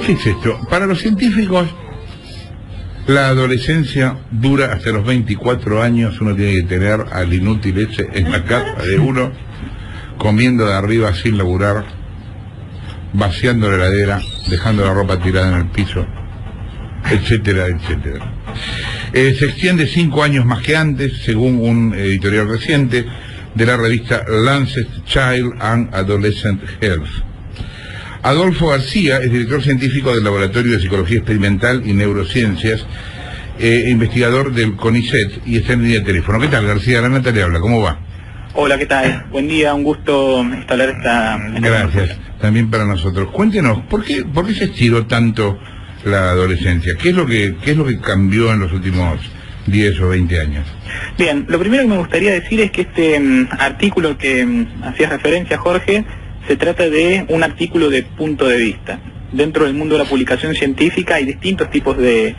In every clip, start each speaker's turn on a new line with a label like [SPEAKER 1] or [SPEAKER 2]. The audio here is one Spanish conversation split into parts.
[SPEAKER 1] ¿Qué es esto? Para los científicos, la adolescencia dura hasta los 24 años. Uno tiene que tener al inútil ese en la casa de uno, comiendo de arriba sin laburar, vaciando la heladera, dejando la ropa tirada en el piso, etcétera, etcétera. Se extiende 5 años más que antes, según un editorial reciente de la revista Lancet Child and Adolescent Health. Adolfo García es director científico del Laboratorio de Psicología Experimental y Neurociencias, investigador del CONICET, y está en línea de teléfono. ¿Qué tal, García? La Nata le habla, ¿cómo va?
[SPEAKER 2] Hola, ¿qué tal? Buen día, un gusto instalar esta...
[SPEAKER 1] Gracias, también para nosotros. Cuéntenos, ¿por qué se estiró tanto la adolescencia? ¿Qué es lo que cambió en los últimos 10 o 20 años?
[SPEAKER 2] Bien, lo primero que me gustaría decir es que este artículo que hacías referencia, Jorge, se trata de un artículo de punto de vista. Dentro del mundo de la publicación científica hay distintos tipos de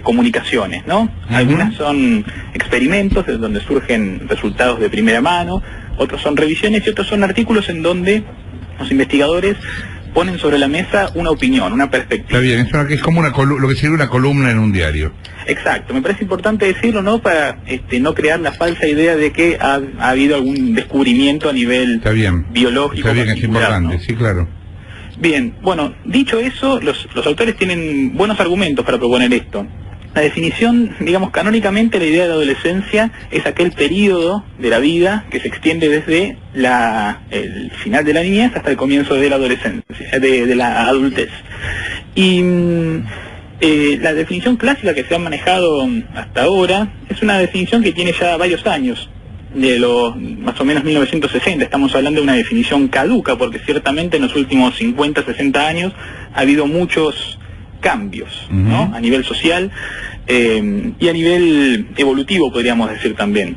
[SPEAKER 2] comunicaciones, ¿no? Algunas son experimentos de donde surgen resultados de primera mano, otros son revisiones y otros son artículos en donde los investigadores ponen sobre la mesa una opinión, una perspectiva.
[SPEAKER 1] Está bien, eso es como lo que sería una columna en un diario.
[SPEAKER 2] Exacto, me parece importante decirlo, ¿no? Para no crear la falsa idea de que ha habido algún descubrimiento a nivel biológico.
[SPEAKER 1] Está bien, es importante, ¿no? Sí, claro.
[SPEAKER 2] Bien, bueno, dicho eso, los autores tienen buenos argumentos para proponer esto. La definición, digamos, canónicamente la idea de adolescencia es aquel periodo de la vida que se extiende desde el final de la niñez hasta el comienzo de la adolescencia, de la adultez. Y la definición clásica que se ha manejado hasta ahora es una definición que tiene ya varios años, de los más o menos 1960, estamos hablando de una definición caduca, porque ciertamente en los últimos 50, 60 años ha habido muchos cambios, ¿no? A nivel social y a nivel evolutivo, podríamos decir también.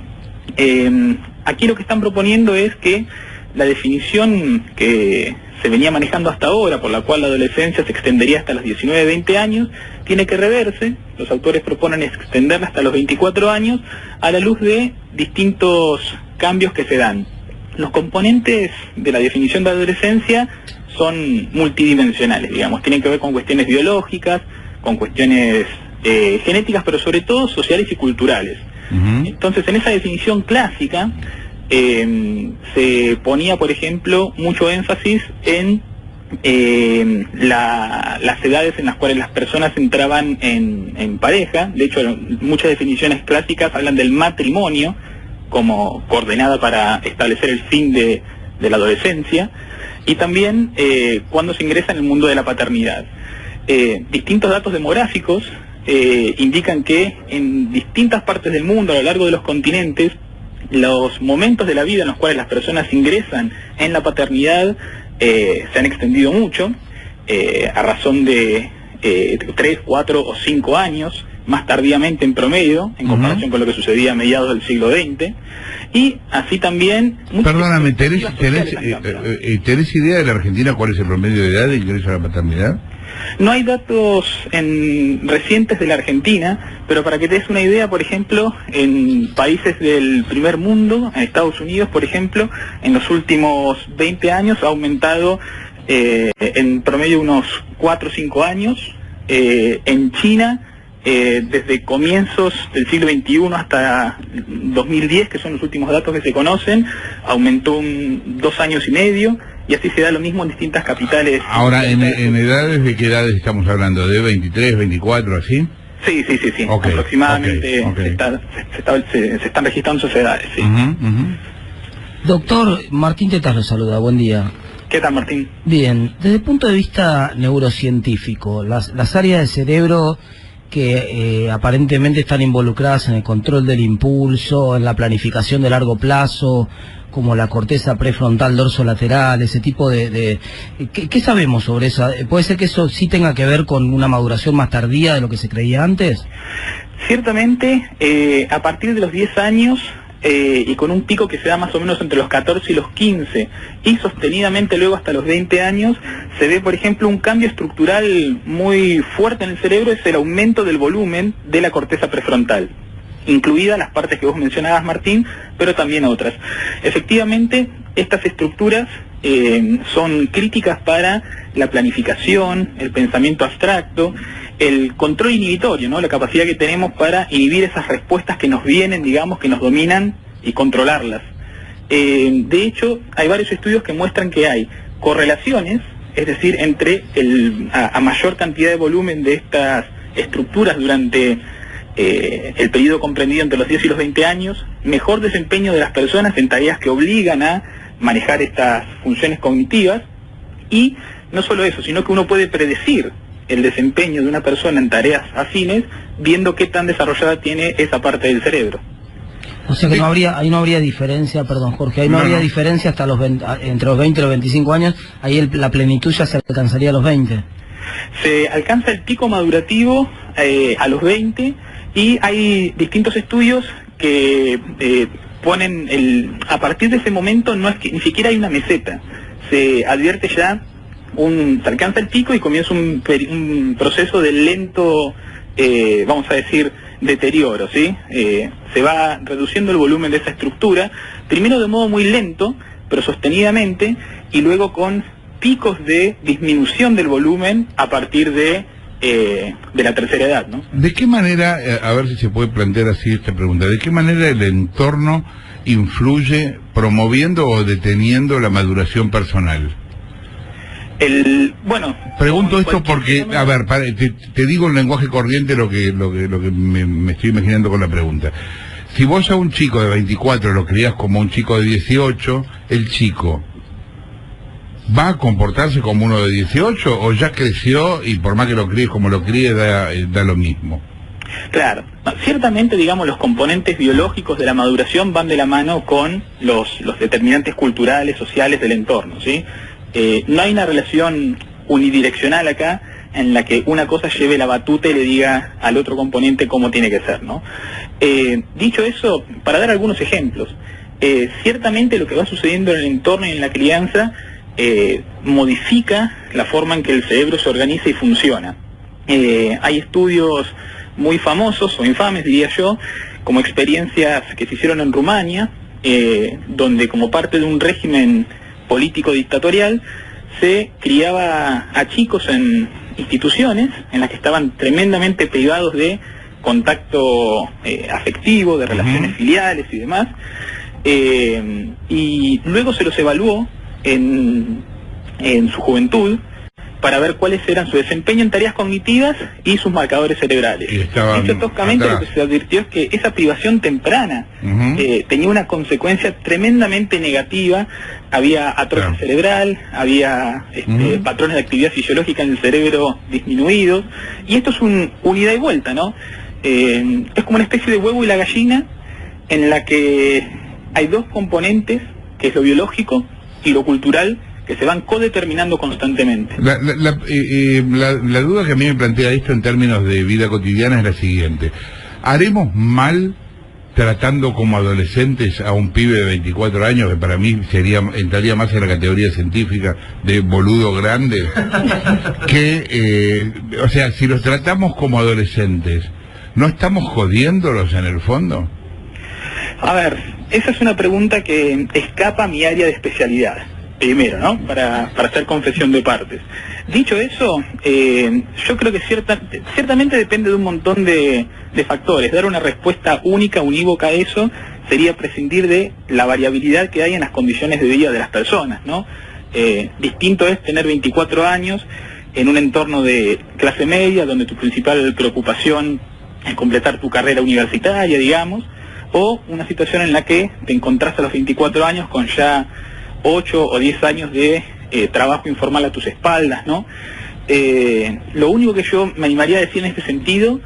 [SPEAKER 2] Aquí lo que están proponiendo es que la definición que se venía manejando hasta ahora, por la cual la adolescencia se extendería hasta los 19, 20 años, tiene que reverse. Los autores proponen extenderla hasta los 24 años a la luz de distintos cambios que se dan. Los componentes de la definición de adolescencia son multidimensionales, digamos, tienen que ver con cuestiones biológicas, con cuestiones genéticas, pero sobre todo sociales y culturales. Entonces, en esa definición clásica se ponía, por ejemplo, mucho énfasis en las edades en las cuales las personas entraban en pareja. De hecho, muchas definiciones clásicas hablan del matrimonio como coordenada para establecer el fin de la adolescencia, y también cuando se ingresa en el mundo de la paternidad. Distintos datos demográficos indican que en distintas partes del mundo, a lo largo de los continentes, los momentos de la vida en los cuales las personas ingresan en la paternidad se han extendido mucho, a razón de 3, 4 o 5 años, más tardíamente en promedio, en comparación con lo que sucedía a mediados del siglo XX, y así también...
[SPEAKER 1] Perdóname, ¿tenés idea de la Argentina cuál es el promedio de edad de ingreso a la paternidad?
[SPEAKER 2] No hay datos recientes de la Argentina, pero para que te des una idea, por ejemplo, en países del primer mundo, en Estados Unidos, por ejemplo, en los últimos 20 años ha aumentado en promedio unos 4 o 5 años. En China, desde comienzos del siglo XXI hasta 2010, que son los últimos datos que se conocen, aumentó 2 años y medio. Y así se da lo mismo en distintas capitales. Ahora,
[SPEAKER 1] ¿en edades de qué edades estamos hablando? ¿De 23, 24, así?
[SPEAKER 2] Sí. Okay, aproximadamente se están registrando esas edades, sí.
[SPEAKER 3] Doctor, Martín Tetas lo saluda, buen día.
[SPEAKER 2] ¿Qué tal, Martín?
[SPEAKER 3] Bien, desde el punto de vista neurocientífico, las áreas del cerebro que aparentemente están involucradas en el control del impulso, en la planificación de largo plazo, como la corteza prefrontal dorsolateral, ese tipo ¿Qué sabemos sobre eso? ¿Puede ser que eso sí tenga que ver con una maduración más tardía de lo que se creía antes?
[SPEAKER 2] Ciertamente, a partir de los 10 años, y con un pico que se da más o menos entre los 14 y los 15, y sostenidamente luego hasta los 20 años, se ve, por ejemplo, un cambio estructural muy fuerte en el cerebro, es el aumento del volumen de la corteza prefrontal, incluidas las partes que vos mencionabas, Martín, pero también otras. Efectivamente, estas estructuras son críticas para la planificación, el pensamiento abstracto, el control inhibitorio, ¿no? La capacidad que tenemos para inhibir esas respuestas que nos vienen, digamos, que nos dominan y controlarlas. De hecho, hay varios estudios que muestran que hay correlaciones, es decir, entre a mayor cantidad de volumen de estas estructuras durante el periodo comprendido entre los 10 y los 20 años, mejor desempeño de las personas en tareas que obligan a manejar estas funciones cognitivas, y no solo eso, sino que uno puede predecir el desempeño de una persona en tareas afines viendo qué tan desarrollada tiene esa parte del cerebro.
[SPEAKER 3] O sea que ahí no habría diferencia, perdón Jorge, ahí no habría diferencia hasta entre los 20 y los 25 años, ahí la plenitud ya se alcanzaría a los 20.
[SPEAKER 2] Se alcanza el pico madurativo a los 20, y hay distintos estudios que ponen a partir de ese momento no es que ni siquiera hay una meseta, se advierte ya se alcanza el pico y comienza un proceso de lento, vamos a decir, deterioro, ¿sí? Se va reduciendo el volumen de esa estructura, primero de modo muy lento, pero sostenidamente, y luego con picos de disminución del volumen a partir de la tercera edad, ¿no?
[SPEAKER 1] ¿De qué manera, a ver si se puede plantear así esta pregunta, de qué manera el entorno influye promoviendo o deteniendo la maduración personal? Pregunto esto porque, a ver, te digo en lenguaje corriente lo que me estoy imaginando con la pregunta. Si vos a un chico de 24 lo criás como un chico de 18, el chico ¿va a comportarse como uno de 18 o ya creció y por más que lo críes como lo críe da lo mismo?
[SPEAKER 2] Claro, ciertamente, digamos, los componentes biológicos de la maduración van de la mano con los determinantes culturales, sociales del entorno, ¿sí? No hay una relación unidireccional acá en la que una cosa lleve la batuta y le diga al otro componente cómo tiene que ser, ¿no? Dicho eso, para dar algunos ejemplos, ciertamente lo que va sucediendo en el entorno y en la crianza modifica la forma en que el cerebro se organiza y funciona. Hay estudios muy famosos o infames, diría yo, como experiencias que se hicieron en Rumania, donde como parte de un régimen político dictatorial se criaba a chicos en instituciones en las que estaban tremendamente privados de contacto afectivo, de relaciones filiales y demás, y luego se los evaluó en su juventud para ver cuáles eran su desempeño en tareas cognitivas y sus marcadores cerebrales. Dicho toscamente, lo que se advirtió es que esa privación temprana tenía una consecuencia tremendamente negativa. Había atrofia cerebral, había patrones de actividad fisiológica en el cerebro disminuidos, y esto es un ida y vuelta, ¿no? Es como una especie de huevo y la gallina en la que hay dos componentes, que es lo biológico y lo cultural, que se van codeterminando constantemente.
[SPEAKER 1] La duda que a mí me plantea esto en términos de vida cotidiana es la siguiente: ¿haremos mal tratando como adolescentes a un pibe de 24 años, que para mí entraría más en la categoría científica de boludo grande, o sea, si los tratamos como adolescentes, ¿no estamos jodiéndolos en el fondo?
[SPEAKER 2] A ver, esa es una pregunta que escapa a mi área de especialidad. Primero, ¿no? Para hacer confesión de partes. Dicho eso, yo creo que ciertamente depende de un montón de factores. Dar una respuesta única, unívoca a eso, sería prescindir de la variabilidad que hay en las condiciones de vida de las personas, ¿no? Distinto es tener 24 años en un entorno de clase media, donde tu principal preocupación es completar tu carrera universitaria, digamos, o una situación en la que te encontrás a los 24 años con ya 8 o 10 años de trabajo informal a tus espaldas, ¿no? Lo único que yo me animaría a decir en este sentido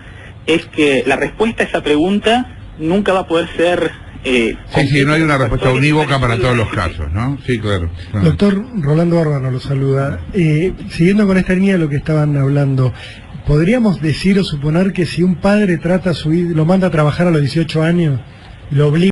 [SPEAKER 2] es que la respuesta a esa pregunta nunca va a poder ser...
[SPEAKER 1] sí, no hay una respuesta unívoca para todos los casos, ¿no? Sí, claro.
[SPEAKER 4] Doctor Rolando Bárbaro lo saluda. Siguiendo con esta línea de lo que estaban hablando, ¿podríamos decir o suponer que si un padre trata a su hijo, lo manda a trabajar a los 18 años, lo obliga